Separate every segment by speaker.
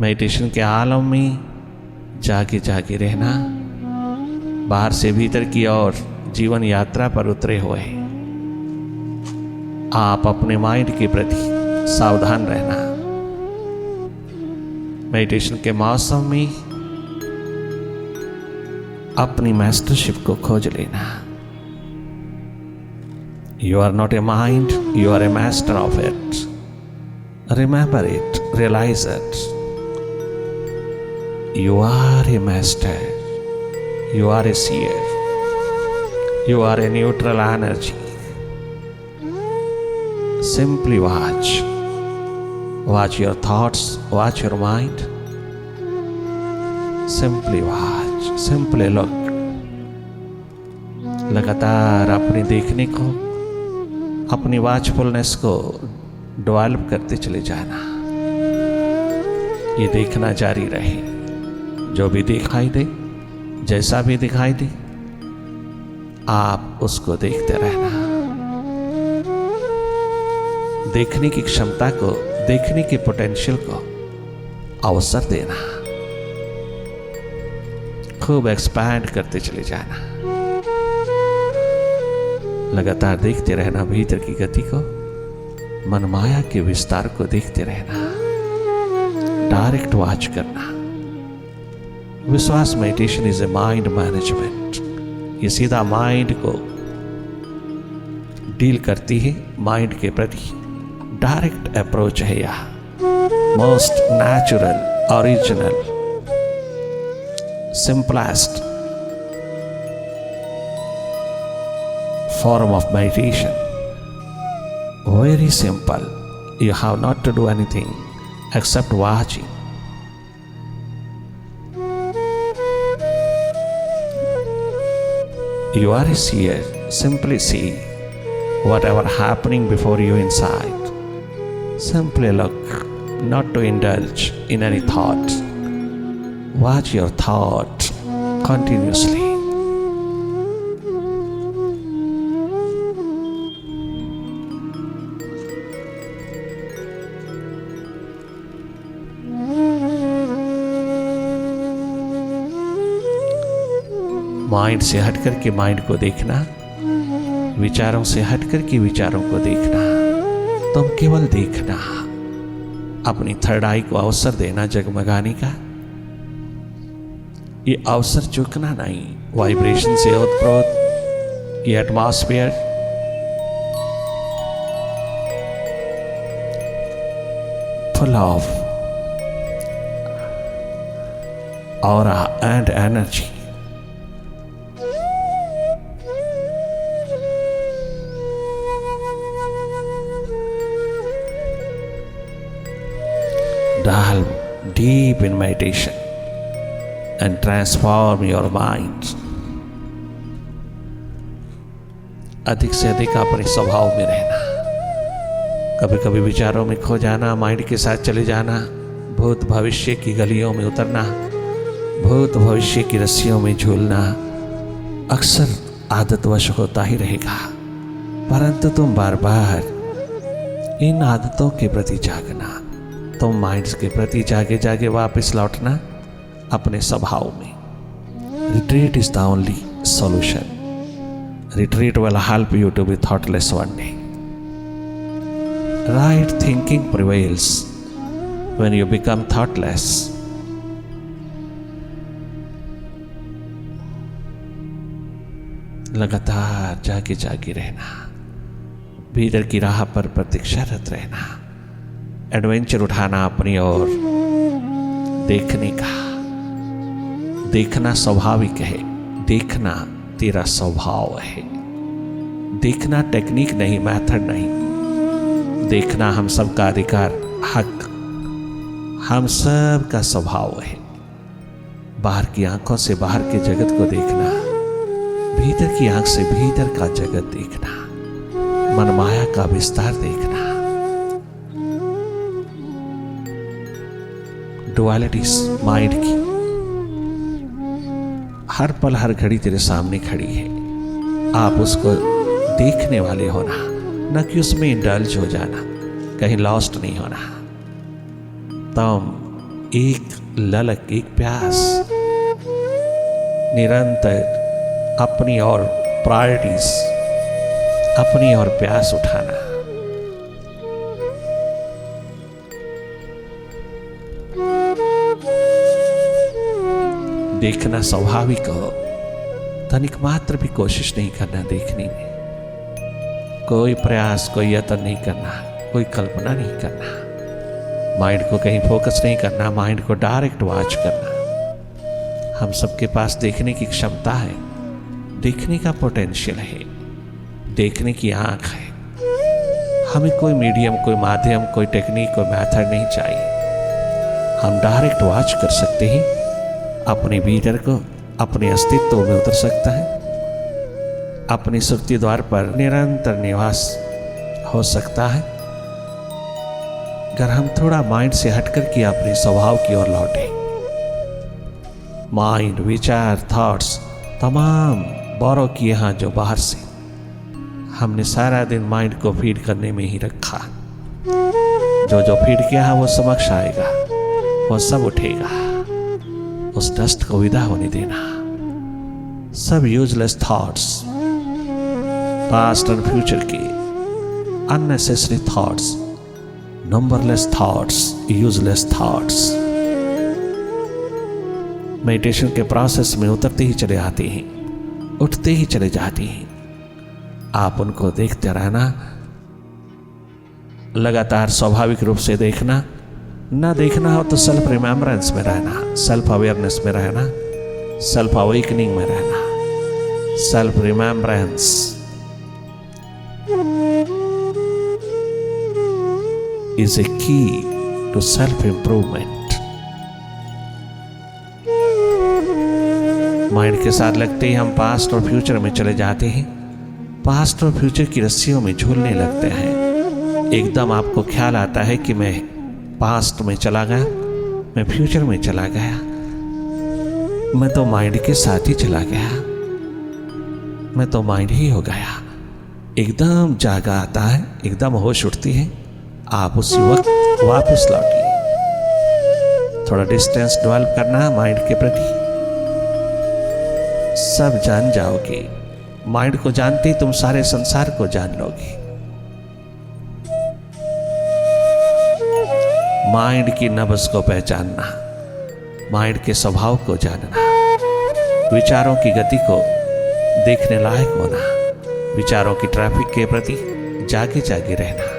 Speaker 1: Meditation के आलम में जागे जागे रहना, बाहर से भीतर की ओर जीवन यात्रा पर उतरे हुए आप अपने माइंड के प्रति सावधान रहना। मेडिटेशन के मौसम में अपनी मास्टरशिप को खोज लेना। You are not a mind, you are a master of it. Remember it, realize it. You are a master. You are a seer. You are a neutral energy. Simply watch. Watch your thoughts, watch your mind. Simply watch, simply look. लगातार अपने देखने को, अपनी वॉचफुलनेस को develop करते चले जाना। ये देखना जारी रहे, जो भी दिखाई दे, जैसा भी दिखाई दे, आप उसको देखते रहना। देखने की क्षमता को, देखने की पोटेंशियल को अवसर देना, खूब एक्सपैंड करते चले जाना। लगातार देखते रहना भीतर की गति को, मनमाया के विस्तार को देखते रहना, डायरेक्ट वॉच करना। विश्वास meditation is a mind management. ये सीधा माइंड को डील करती है, माइंड के प्रति डायरेक्ट अप्रोच है। यह most natural, original, simplest form of meditation. Very simple. You have not to do anything except watching. You are a seer. Simply see whatever happening before you inside. Simply look, not to indulge in any thought. Watch your thought continuously. Mind से हटकर के mind को देखना, विचारों से हटकर के विचारों को देखना। तुम केवल देखना, अपनी थर्ड आई को अवसर देना जगमगाने का। ये अवसर चूकना नहीं। वाइब्रेशन से ओतप्रोत ये atmosphere full of aura and energy. Delve deep in meditation and transform your mind. अधिक से अधिक अपने स्वभाव में रहना। कभी कभी विचारों में खो जाना, माइंड के साथ चले जाना, भूत भविष्य की गलियों में उतरना, भूत भविष्य की रस्सियों में झूलना अक्सर आदतवश होता ही रहेगा। परंतु तुम बार बार इन आदतों के प्रति जागना, तुम माइंड्स के प्रति जागे जागे वापस लौटना अपने स्वभाव में। Retreat is the only solution. Retreat will help you to be thoughtless one day. Right thinking prevails when you become thoughtless. लगातार जागे जागे रहना, भीतर की राह पर प्रतीक्षारत रहना, एडवेंचर उठाना अपनी ओर, देखने का। देखना स्वाभाविक है, देखना तेरा स्वभाव है। देखना टेक्निक नहीं, मेथड नहीं। देखना हम सबका अधिकार, हक, हम सब का स्वभाव है। बाहर की आंखों से बाहर के जगत को देखना, भीतर की आंख से भीतर का जगत देखना, मनमाया का विस्तार देखना। डुअलिटीज माइंड की हर पल हर घड़ी तेरे सामने खड़ी है। आप उसको देखने वाले होना, न कि उसमें इंडल्ज हो जाना, कहीं लॉस्ट नहीं होना। तुम एक ललक, एक प्यास, निरंतर अपनी और प्रायोरिटीज, अपनी और प्यास उठाना। देखना स्वाभाविक हो, तनिक मात्र भी कोशिश नहीं करना देखने में, कोई प्रयास, कोई यत्न नहीं करना, कोई कल्पना नहीं करना, माइंड को कहीं फोकस नहीं करना, माइंड को डायरेक्ट वॉच करना। हम सबके पास देखने की क्षमता है, देखने का पोटेंशियल है, देखने की आंख है। हमें कोई मीडियम, कोई माध्यम, कोई टेक्निक, कोई मेथड नहीं चाहिए। हम डायरेक्ट वॉच कर सकते हैं, अपने भीतर को अपने अस्तित्व में उतर सकता है, अपनी सुक्ति द्वार पर निरंतर निवास हो सकता है। अगर हम थोड़ा माइंड से हटकर के अपने स्वभाव की ओर लौटे, माइंड, विचार, थॉट्स तमाम बोरो किए हैं जो बाहर से, हमने सारा दिन माइंड को फीड करने में ही रखा। जो जो फीड किया है वो समक्ष आएगा, वो सब उठेगा। उस डस्ट को विदा होने देना। सब useless thoughts, past and future के unnecessary thoughts, numberless thoughts, useless thoughts meditation के प्रोसेस में उतरते ही चले आते हैं, उठते ही चले जाते हैं। आप उनको देखते रहना, लगातार स्वाभाविक रूप से देखना। ना देखना हो तो सेल्फ रिमेम्बरेंस में रहना, सेल्फ अवेयरनेस में रहना, सेल्फ अवेकनिंग में रहना। सेल्फ रिमेम्बरेंस इज ए की टू सेल्फ इंप्रूवमेंट। माइंड के साथ लगते ही हम पास्ट और फ्यूचर में चले जाते हैं, पास्ट और फ्यूचर की रस्सियों में झूलने लगते हैं। एकदम आपको ख्याल आता है कि मैं पास्ट में चला गया, मैं फ्यूचर में चला गया, मैं तो माइंड के साथ ही चला गया, मैं तो माइंड ही हो गया। एकदम जागा आता है, एकदम होश उठती है, आप उसी वक्त वापस लौटिए। थोड़ा डिस्टेंस डेवलप करना माइंड के प्रति, सब जान जाओगे। माइंड को जानते ही तुम सारे संसार को जान लोगे। माइंड की नब्ज को पहचानना, माइंड के स्वभाव को जानना, विचारों की गति को देखने लायक होना, विचारों की ट्रैफिक के प्रति जागे जागे रहना।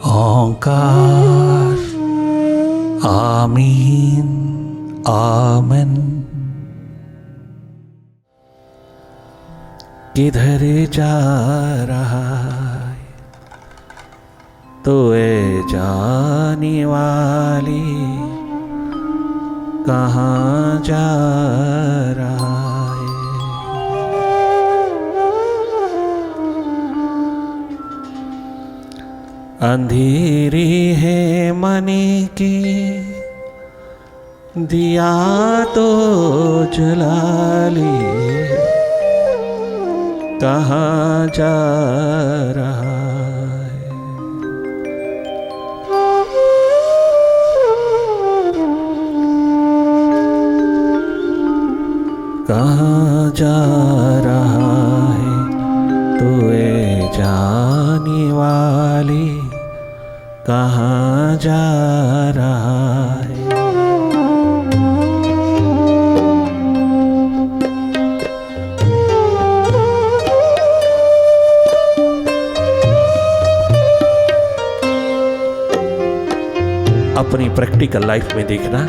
Speaker 1: ओंकार आमीन आमन। किधर जा रहा है तो ए जाने वाली, कहाँ जा रहा है। अंधेरी है मन की, दिया तो जला ले, कहाँ जा रहा है। कहाँ जा रहा है तो ए जाने वाली, कहाँ जा रहा है। अपनी प्रैक्टिकल लाइफ में देखना,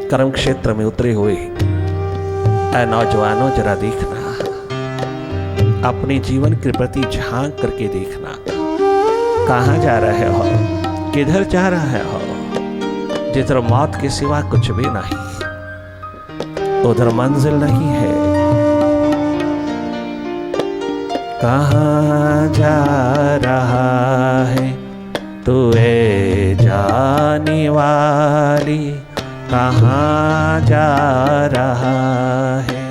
Speaker 1: कर्म क्षेत्र में उतरे हुए ऐ नौजवानों जरा देखना, अपने जीवन के प्रति झांक करके देखना। कहाँ जा रहे हो, किधर जा रहे हो। जिधर मौत के सिवा कुछ भी नहीं, उधर मंजिल नहीं है। कहाँ जा रहा है तू ए जाने वाली, कहाँ जा रहा है।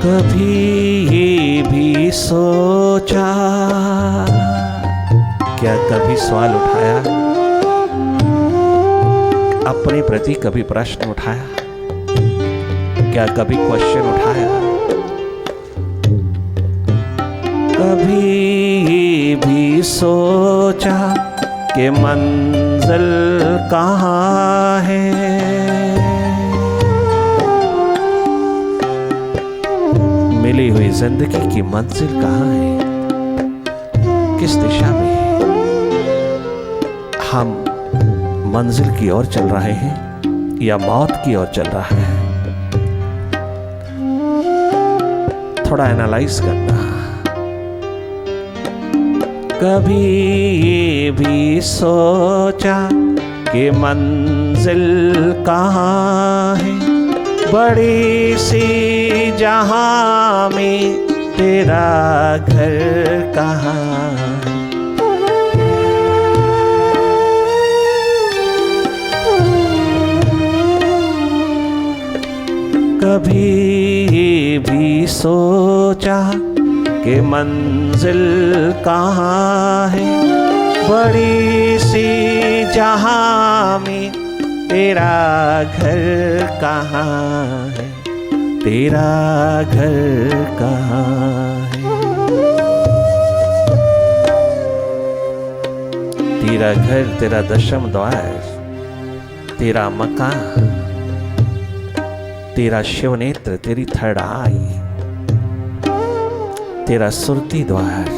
Speaker 1: कभी ये भी सोचा, क्या कभी सवाल उठाया, अपने प्रति कभी प्रश्न उठाया, क्या कभी क्वेश्चन उठाया। कभी ये भी सोचा कि मंजिल कहाँ है, मिली हुई जिंदगी की मंजिल कहाँ है, किस दिशा में है। हम मंजिल की ओर चल रहे हैं या मौत की ओर चल रहा है, थोड़ा एनालाइज करना। कभी ये भी सोचा कि मंजिल कहाँ है, बड़ी सी जहां में तेरा घर कहाँ है। कभी ये भी सोचा कि मंजिल कहाँ है, बड़ी सी जहां में तेरा घर कहाँ है, तेरा घर कहाँ है। तेरा घर, तेरा दशम द्वार, तेरा मकान, तेरा शिव नेत्र, तेरी थर्ड आई, तेरा सुरती द्वार,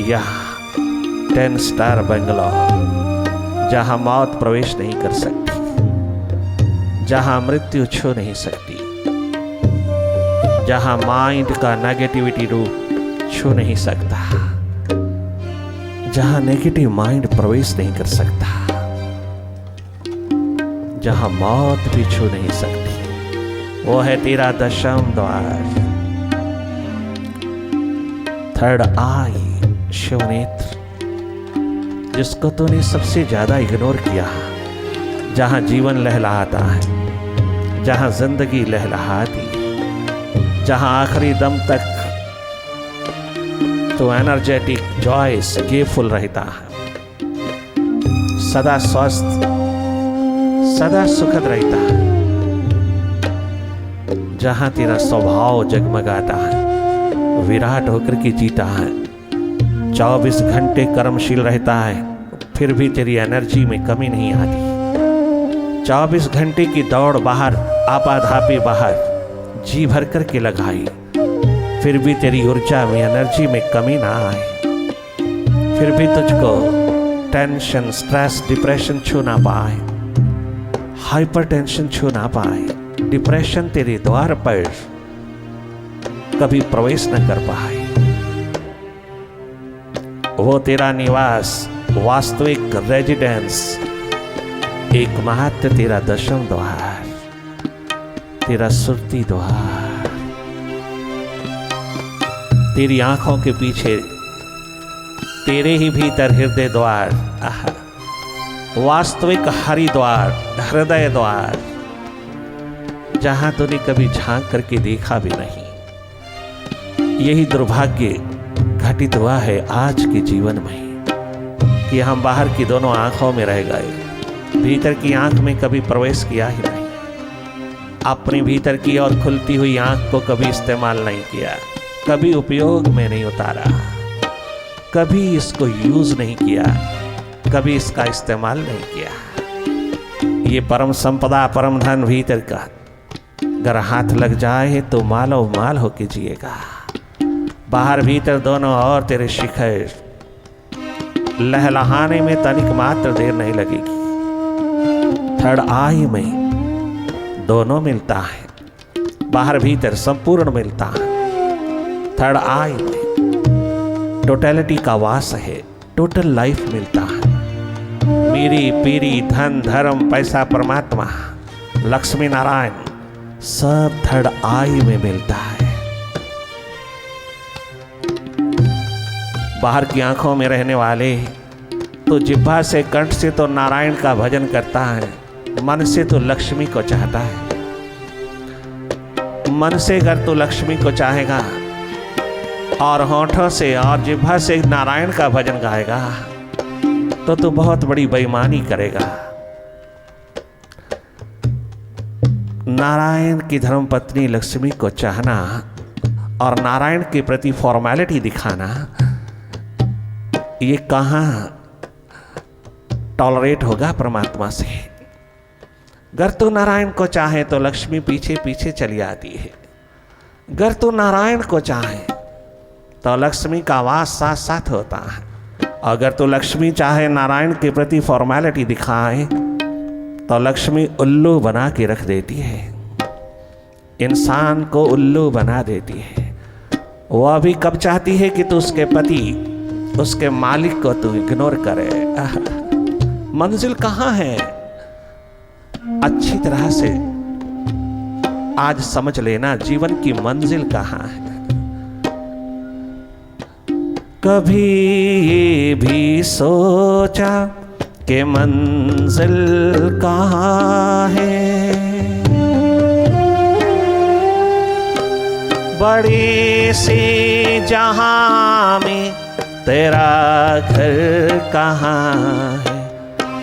Speaker 1: यह 10 स्टार बंगलो, जहां मौत प्रवेश नहीं कर सकती, जहां मृत्यु छू नहीं सकती, जहां माइंड का नेगेटिविटी रूप छू नहीं सकता, जहां नेगेटिव माइंड प्रवेश नहीं कर सकता, जहां मौत भी छू नहीं सकती, वो है तेरा दशम द्वार, थर्ड आई, शिव नेत्र, जिसको तूने सबसे ज्यादा इग्नोर किया। जहां जीवन लहलहाता है, जहां जिंदगी लहलहाती, जहां आखिरी दम तक तो एनर्जेटिक, जॉयस, गेफुल रहता है, सदा स्वस्थ, सदा सुखद रहता है, जहां तेरा स्वभाव जगमगाता है, विराट होकर के जीता है, 24 घंटे कर्मशील रहता है, फिर भी तेरी एनर्जी में कमी नहीं आती। 24 घंटे की दौड़ बाहर, आपाधापी बाहर, जी भर करके लगाई, फिर भी तेरी ऊर्जा में, एनर्जी में कमी ना आए। फिर भी तुझको टेंशन, स्ट्रेस, डिप्रेशन छू ना पाए, हाइपर टेंशन छू ना पाए, डिप्रेशन तेरे द्वार पर कभी प्रवेश न कर पाए। वो तेरा निवास, वास्तविक रेजिडेंस, एकमात्र तेरा दशम द्वार, तेरा सुरती द्वार, तेरी आंखों के पीछे, तेरे ही भीतर हृदय द्वार, वास्तविक हरिद्वार, हृदय द्वार, जहां तूने कभी झांक करके देखा भी नहीं। यही दुर्भाग्य घटित हुआ है आज के जीवन में कि हम बाहर की दोनों आंखों में रह गए, भीतर की आंख में कभी प्रवेश किया ही नहीं, अपनी भीतर की और खुलती हुई आंख को कभी इस्तेमाल नहीं किया। कभी उपयोग में नहीं उतारा, कभी इसको यूज नहीं किया, कभी इसका इस्तेमाल नहीं किया। ये परम संपदा, परम धन भीतर का अगर हाथ लग जाए तो मालो माल होके जिएगा। बाहर भीतर दोनों और तेरे शिखर लहलहाने में तनिक मात्र देर नहीं लगेगी। थर्ड आई में दोनों मिलता है, बाहर भीतर संपूर्ण मिलता है। थर्ड आई में टोटलिटी का वास है, टोटल लाइफ मिलता है। मेरी पीरी धन धर्म पैसा परमात्मा लक्ष्मी नारायण सब थर्ड आई में मिलता है। बाहर की आंखों में रहने वाले तो जिह्वा से कंठ से तो नारायण का भजन करता है, मन से तो लक्ष्मी को चाहता है। मन से अगर तू लक्ष्मी को चाहेगा और होठों से और जिह्वा से नारायण का भजन गाएगा तो तू बहुत बड़ी बेईमानी करेगा। नारायण की धर्मपत्नी लक्ष्मी को चाहना और नारायण के प्रति फॉर्मेलिटी दिखाना, ये कहाँ टॉलरेट होगा परमात्मा से। अगर तू नारायण को चाहे तो लक्ष्मी पीछे पीछे चली आती है। अगर तू नारायण को चाहे तो लक्ष्मी का वास साथ साथ होता है। अगर तू लक्ष्मी चाहे नारायण के प्रति फॉर्मेलिटी दिखाए तो लक्ष्मी उल्लू बना के रख देती है, इंसान को उल्लू बना देती है। वो अभी कब चाहती है कि तू उसके पति, उसके मालिक को तू इग्नोर करे। मंजिल कहाँ है अच्छी तरह से आज समझ लेना, जीवन की मंजिल कहाँ है। कभी ये भी सोचा कि मंजिल कहाँ है, बड़ी सी जहां में तेरा घर कहाँ है,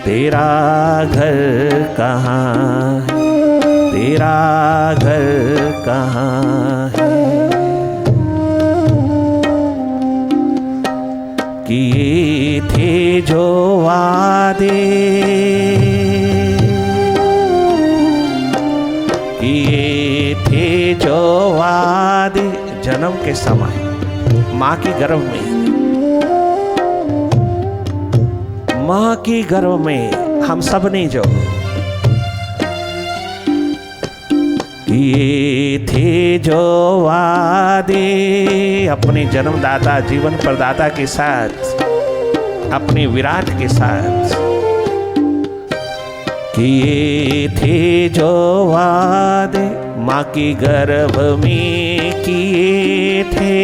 Speaker 1: तेरा घर कहाँ है, तेरा घर कहाँ है। किए थे जो वादे, किए थे जो वादे, जन्म के समय माँ के गर्भ में, माँ की गर्भ में हम सब ने जो किए थे जो वादे अपने जन्मदाता जीवन प्रदाता के साथ, अपने विराट के साथ किए थे जो वादे, माँ की गर्भ में किए थे।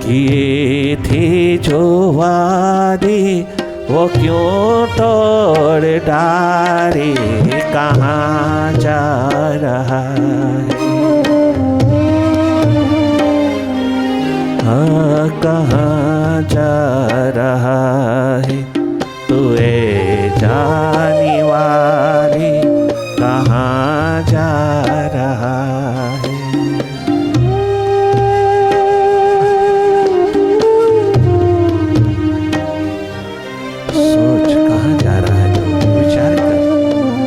Speaker 1: किए थे जो वादे वो क्यों तोड़ डाले, कहाँ जा रहा है, हाँ कहाँ जा रहा है, तू जाने वाली कहाँ जा रहा है।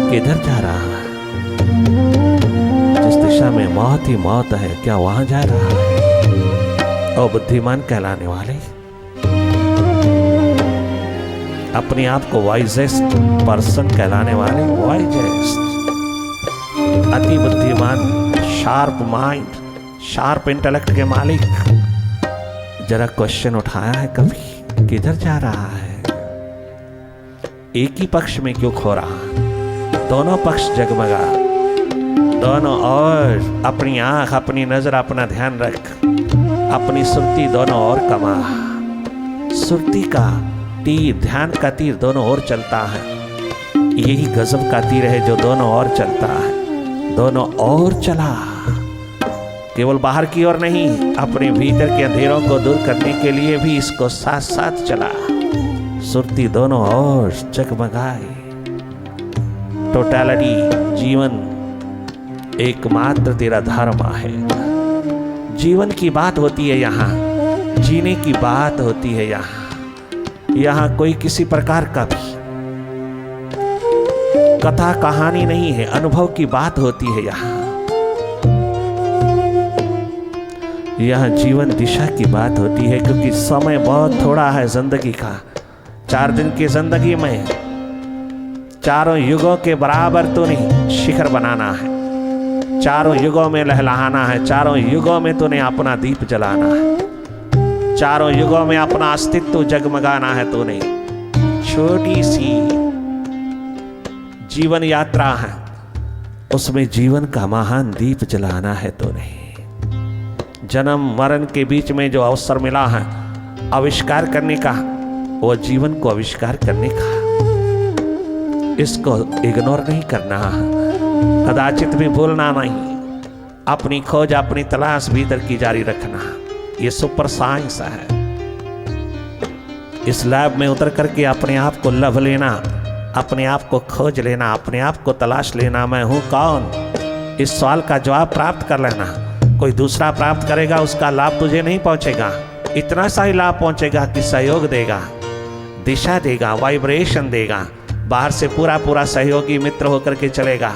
Speaker 1: किधर जा रहा है, जिस दिशा में मौत ही मौत है क्या वहां जा रहा है। और बुद्धिमान कहलाने वाले, अपने आप को वाइजेस्ट पर्सन कहलाने वाले, वाइजेस्ट अति बुद्धिमान, शार्प माइंड, शार्प इंटेलेक्ट के मालिक, जरा क्वेश्चन उठाया है कभी, किधर जा रहा है। एक ही पक्ष में क्यों खो रहा है, दोनों पक्ष जगमगा, दोनों और अपनी आंख, अपनी नजर, अपना ध्यान रख, अपनी सुरती दोनों और कमा। सुरती का तीर, ध्यान का तीर दोनों ओर चलता है। यही गजब का तीर है जो दोनों ओर चलता है, दोनों ओर चला, केवल बाहर की ओर नहीं, अपने भीतर के अंधेरों को दूर करने के लिए भी इसको साथ साथ चला। सुरती दोनों ओर जगमगाए। टोटलिटी, जीवन एकमात्र तेरा धर्म है। जीवन की बात होती है यहाँ, जीने की बात होती है यहाँ। यहाँ कोई किसी प्रकार का भी कथा कहानी नहीं है, अनुभव की बात होती है यहाँ। यहाँ जीवन दिशा की बात होती है, क्योंकि समय बहुत थोड़ा है जिंदगी का। 4 दिन की जिंदगी में चारों युगों के बराबर तूने शिखर बनाना है, चारों युगों में लहलहाना है, चारों युगों में तूने अपना दीप जलाना है, चारों युगों में अपना अस्तित्व जगमगाना है। तूने छोटी सी जीवन यात्रा है, उसमें जीवन का महान दीप जलाना है। तूने जन्म मरण के बीच में जो अवसर मिला है आविष्कार करने का, वो जीवन को आविष्कार करने का, इसको इग्नोर नहीं करना, कदाचित भी भूलना नहीं। अपनी खोज, अपनी तलाश भीतर की जारी रखना। ये सुपर साइंस है। इस लैब में उतर करके अपने आप को लभ लेना, अपने आप को खोज लेना, अपने आप को तलाश लेना। मैं हूं कौन, इस सवाल का जवाब प्राप्त कर लेना। कोई दूसरा प्राप्त करेगा, उसका लाभ तुझे नहीं पहुंचेगा। इतना सा ही लाभ पहुंचेगा कि सहयोग देगा, दिशा देगा, वाइब्रेशन देगा, बाहर से पूरा पूरा सहयोगी मित्र होकर के चलेगा।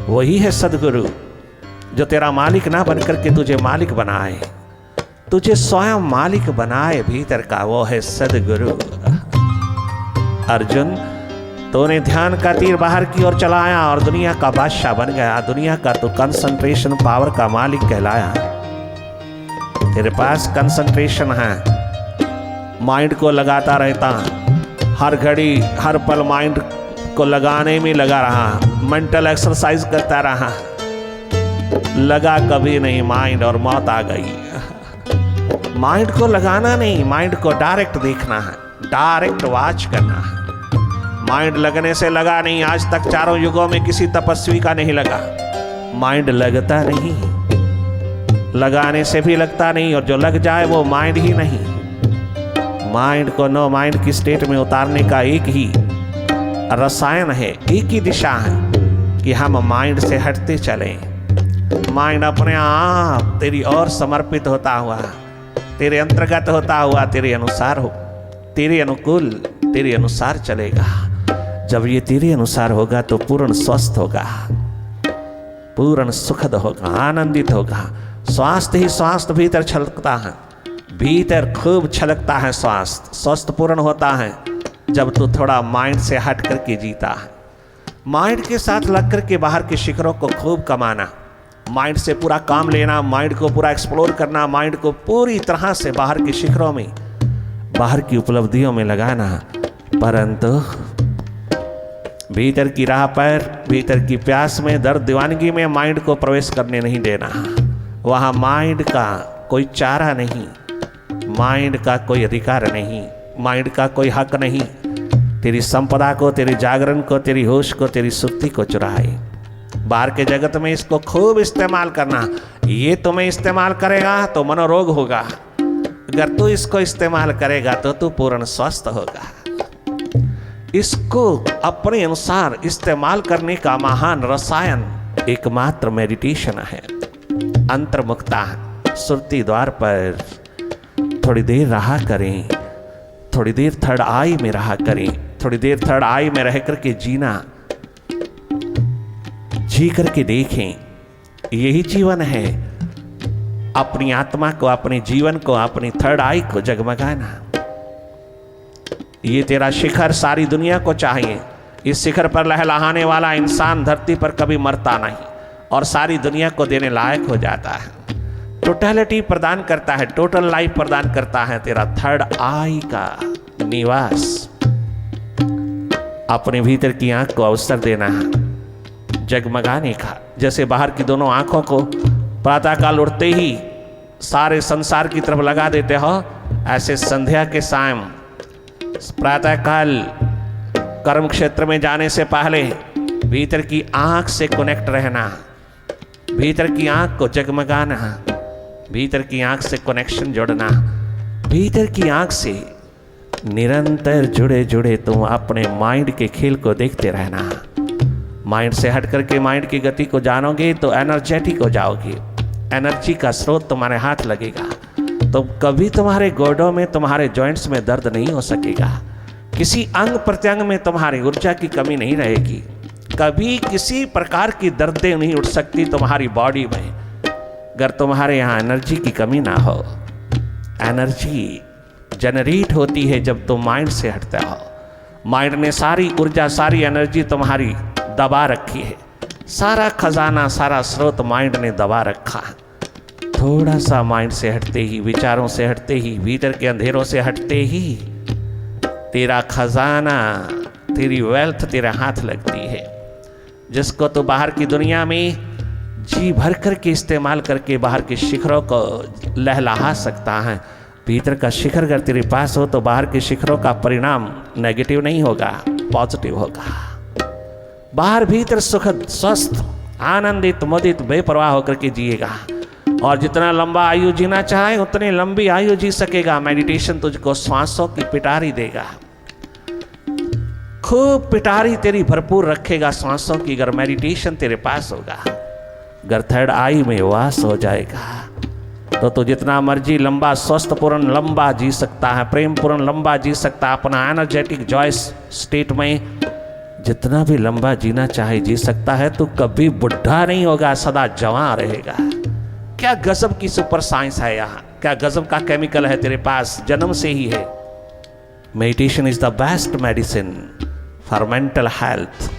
Speaker 1: वही है सदगुरु, जो तेरा मालिक ना बनकर के तुझे मालिक बनाए, तुझे स्वयं मालिक बनाए भीतर का, वो है सदगुरु। अर्जुन, तूने ध्यान का तीर बाहर की ओर चलाया और दुनिया का बादशाह बन गया। दुनिया का तो कंसंट्रेशन पावर का मालिक कहलाया। तेरे पास कंसंट्रेशन है, माइंड को लगाता रहता, हर घड़ी हर पल माइंड को लगाने में लगा रहा, मेंटल एक्सरसाइज करता रहा, लगा कभी नहीं माइंड और मौत आ गई। माइंड को लगाना नहीं, माइंड को डायरेक्ट देखना है, डायरेक्ट वॉच करना है। माइंड लगने से लगा नहीं, आज तक चारों युगों में किसी तपस्वी का नहीं लगा। माइंड लगता नहीं, लगाने से भी लगता नहीं, और जो लग जाए वो माइंड ही नहीं। माइंड को नो माइंड की स्टेट में उतारने का एक ही रसायन है, एक ही दिशा है कि हम माइंड से हटते चलें। माइंड अपने आप तेरी ओर समर्पित होता हुआ, तेरे अंतर्गत होता हुआ, तेरे अनुसार हो, तेरे अनुकूल, तेरे अनुसार चलेगा। जब ये तेरे अनुसार होगा तो पूर्ण स्वस्थ होगा, पूर्ण सुखद होगा, आनंदित होगा। स्वास्थ्य ही स्वास्थ्य भीतर छलकता है, भीतर खूब छलकता है स्वास्थ्य। स्वस्थ पूर्ण होता है जब तू थोड़ा माइंड से हट करके जीता है। माइंड के साथ लग करके बाहर के शिखरों को खूब कमाना, माइंड से पूरा काम लेना, माइंड को पूरा एक्सप्लोर करना, माइंड को पूरी तरह से बाहर के शिखरों में, बाहर की उपलब्धियों में लगाना। परंतु भीतर की राह पर, भीतर की प्यास में, दर्द दीवानगी में माइंड को प्रवेश करने नहीं देना। वहाँ माइंड का कोई चारा नहीं, माइंड का कोई अधिकार नहीं, माइंड का कोई हक नहीं। तेरी संपदा को, तेरे जागरण को, तेरी होश को, तेरी सुक्ति को चुराए। बाहर के जगत में इसको खूब इस्तेमाल करना। ये तुम्हें इस्तेमाल करेगा तो मनोरोग होगा, अगर तू इसको इस्तेमाल करेगा तो तू पूर्ण स्वस्थ होगा। इसको अपने अनुसार इस्तेमाल करने का महान रसायन एकमात्र मेडिटेशन है। अंतर्मुखता, सुरती द्वार पर थोड़ी देर रहा करें, थोड़ी देर थर्ड आई में रहा करें, थोड़ी देर थर्ड आई में रह करके जीना, जी करके देखें। यही जीवन है, अपनी आत्मा को, अपने जीवन को, अपनी थर्ड आई को जगमगाना। ये तेरा शिखर सारी दुनिया को चाहिए। इस शिखर पर लहलहाने वाला इंसान धरती पर कभी मरता नहीं और सारी दुनिया को देने लायक हो जाता है। टोटलिटी प्रदान करता है, टोटल लाइफ प्रदान करता है तेरा थर्ड आई का निवास। अपने भीतर की आंख को अवसर देना है जगमगाने का। जैसे बाहर की दोनों आंखों को प्रातःकाल उठते ही सारे संसार की तरफ लगा देते हो, ऐसे संध्या के शाम प्रातःकाल कर्म क्षेत्र में जाने से पहले भीतर की आंख से कनेक्ट रहना, भीतर की आंख को जगमगाना, भीतर की आंख से कनेक्शन जोड़ना, भीतर की आंख से निरंतर जुड़े जुड़े तुम अपने माइंड के खेल को देखते रहना। माइंड से हट करके माइंड की गति को जानोगे तो एनर्जेटिक हो जाओगे, एनर्जी का स्रोत तुम्हारे हाथ लगेगा, तो कभी तुम्हारे गोडों में, तुम्हारे जॉइंट्स में दर्द नहीं हो सकेगा, किसी अंग प्रत्यंग में तुम्हारी ऊर्जा की कमी नहीं रहेगी, कभी किसी प्रकार की दर्दें नहीं उठ सकती तुम्हारी बॉडी में, अगर तुम्हारे यहाँ एनर्जी की कमी ना हो। एनर्जी जनरेट होती है जब तुम माइंड से हटते हो। माइंड ने सारी ऊर्जा, सारी एनर्जी तुम्हारी दबा रखी है, सारा खजाना, सारा स्रोत माइंड ने दबा रखा है। थोड़ा सा माइंड से हटते ही, विचारों से हटते ही, भीतर के अंधेरों से हटते ही तेरा खजाना, तेरी वेल्थ तेरे हाथ लगती है, जिसको तो बाहर की दुनिया में जी भर करके इस्तेमाल करके बाहर के शिखरों को लहलहा सकता है। भीतर का शिखर अगर तेरे पास हो तो बाहर के शिखरों का परिणाम नेगेटिव नहीं होगा, पॉजिटिव होगा। बाहर भीतर सुखद, स्वस्थ, आनंदित, मुदित, बेपरवाह होकर के जिएगा, और जितना लंबा आयु जीना चाहे उतनी लंबी आयु जी सकेगा। मेडिटेशन तुझको श्वासों की पिटारी देगा, खूब पिटारी तेरी भरपूर रखेगा श्वासों की, अगर मेडिटेशन तेरे पास होगा। अगर थर्ड आई में वास हो जाएगा तो तू जितना मर्जी लंबा, स्वस्थ पूर्ण लंबा जी सकता है, प्रेम पूर्ण लंबा जी सकता है, अपना एनर्जेटिक जॉयस स्टेट में जितना भी लंबा जीना चाहे जी सकता है। तो कभी बुढ़ा नहीं होगा, सदा जवान रहेगा। क्या गजब की सुपर साइंस है यहाँ, क्या गजब का केमिकल है तेरे पास, जन्म से ही है। Meditation is the best medicine for mental health.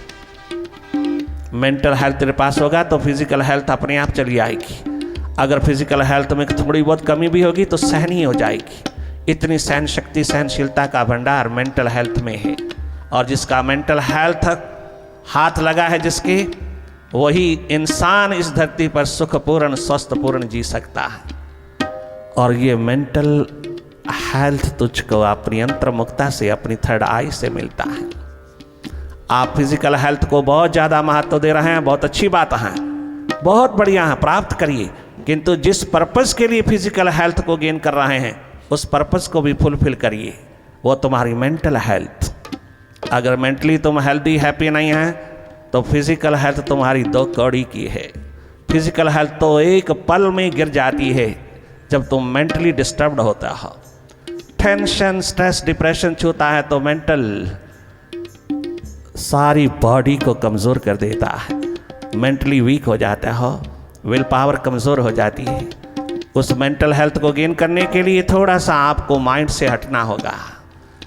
Speaker 1: Mental health तेरे पास होगा तो फिजिकल हेल्थ अपने आप चली आएगी। अगर फिजिकल हेल्थ में थोड़ी बहुत कमी भी होगी तो सहनीय हो जाएगी। इतनी सहन शक्ति, सहनशीलता का भंडार मेंटल हेल्थ में है, और जिसका मेंटल हेल्थ हाथ लगा है जिसके, वही इंसान इस धरती पर सुखपूर्ण, स्वस्थपूर्ण जी सकता है। और ये मेंटल हेल्थ तुझको अपनी अंतर्मुखता से, अपनी थर्ड आई से मिलता है। आप फिजिकल हेल्थ को बहुत ज़्यादा महत्व दे रहे हैं, बहुत अच्छी बात है, बहुत बढ़िया है, प्राप्त करिए। किंतु जिस पर्पस के लिए फिजिकल हेल्थ को गेन कर रहे हैं उस पर्पस को भी फुलफिल करिए, वो तुम्हारी मेंटल हेल्थ। अगर मेंटली तुम हेल्दी, हैप्पी नहीं है तो फिजिकल हेल्थ तुम्हारी दो कौड़ी की है। फिजिकल हेल्थ तो एक पल में गिर जाती है जब तुम मेंटली डिस्टर्ब्ड होता हो। टेंशन, स्ट्रेस, डिप्रेशन छूता है तो मेंटल सारी बॉडी को कमज़ोर कर देता है, मेंटली वीक हो जाता हो, विल पावर कमज़ोर हो जाती है। उस मेंटल हेल्थ को गेन करने के लिए थोड़ा सा आपको माइंड से हटना होगा।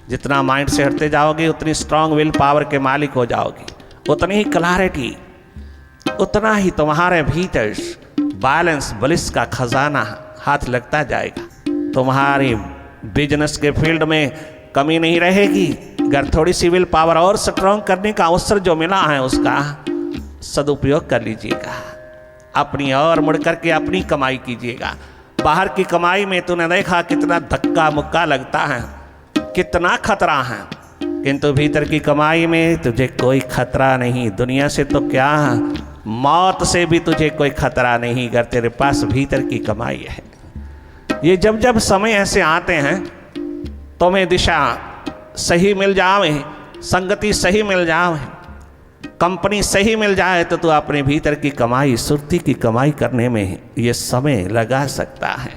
Speaker 1: जितना माइंड से हटते जाओगे उतनी स्ट्रांग विल पावर के मालिक हो जाओगे, उतनी ही क्लैरिटी, उतना ही तुम्हारे भीतर बैलेंस, ब्लिस का खजाना हाथ लगता जाएगा। तुम्हारी बिजनेस के फील्ड में कमी नहीं रहेगी। अगर थोड़ी सी विल पावर और स्ट्रांग करने का अवसर जो मिला है उसका सदुपयोग कर लीजिएगा। अपनी और मुड़ करके अपनी कमाई कीजिएगा। बाहर की कमाई में तूने देखा कितना धक्का मुक्का लगता है, कितना खतरा है, किंतु भीतर की कमाई में तुझे कोई खतरा नहीं। दुनिया से तो क्या, मौत से भी तुझे कोई खतरा नहीं अगर तेरे पास भीतर की कमाई है। ये जब जब समय ऐसे आते हैं तुम्हें दिशा सही मिल जावे, संगति सही मिल जावे, कंपनी सही मिल जाए तो तू अपने भीतर की कमाई, सुरती की कमाई करने में ये समय लगा सकता है।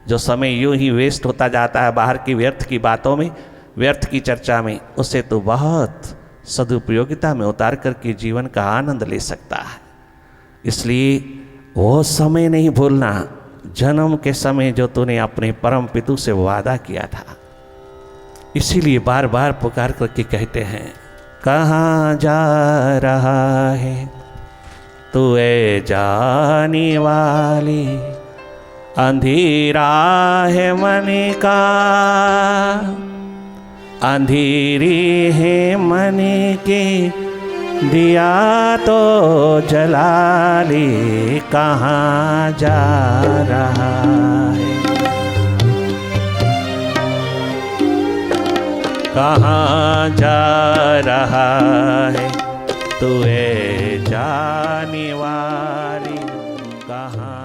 Speaker 1: जो समय यूं ही वेस्ट होता जाता है बाहर की व्यर्थ की बातों में, व्यर्थ की चर्चा में, उसे तो बहुत सदुपयोगिता में उतार करके जीवन का आनंद ले सकता है। इसलिए वो समय नहीं भूलना, जन्म के समय जो तूने अपने परम पितु से वादा किया था। इसीलिए बार बार पुकार करके कहते हैं, कहाँ जा रहा है तू ए जाने वाली, अंधेरा है मन का, अंधेरी है मन के, दिया तो जला ले, कहाँ जा रहा है, कहाँ जा रहा है तू ए जाने वाली, कहाँ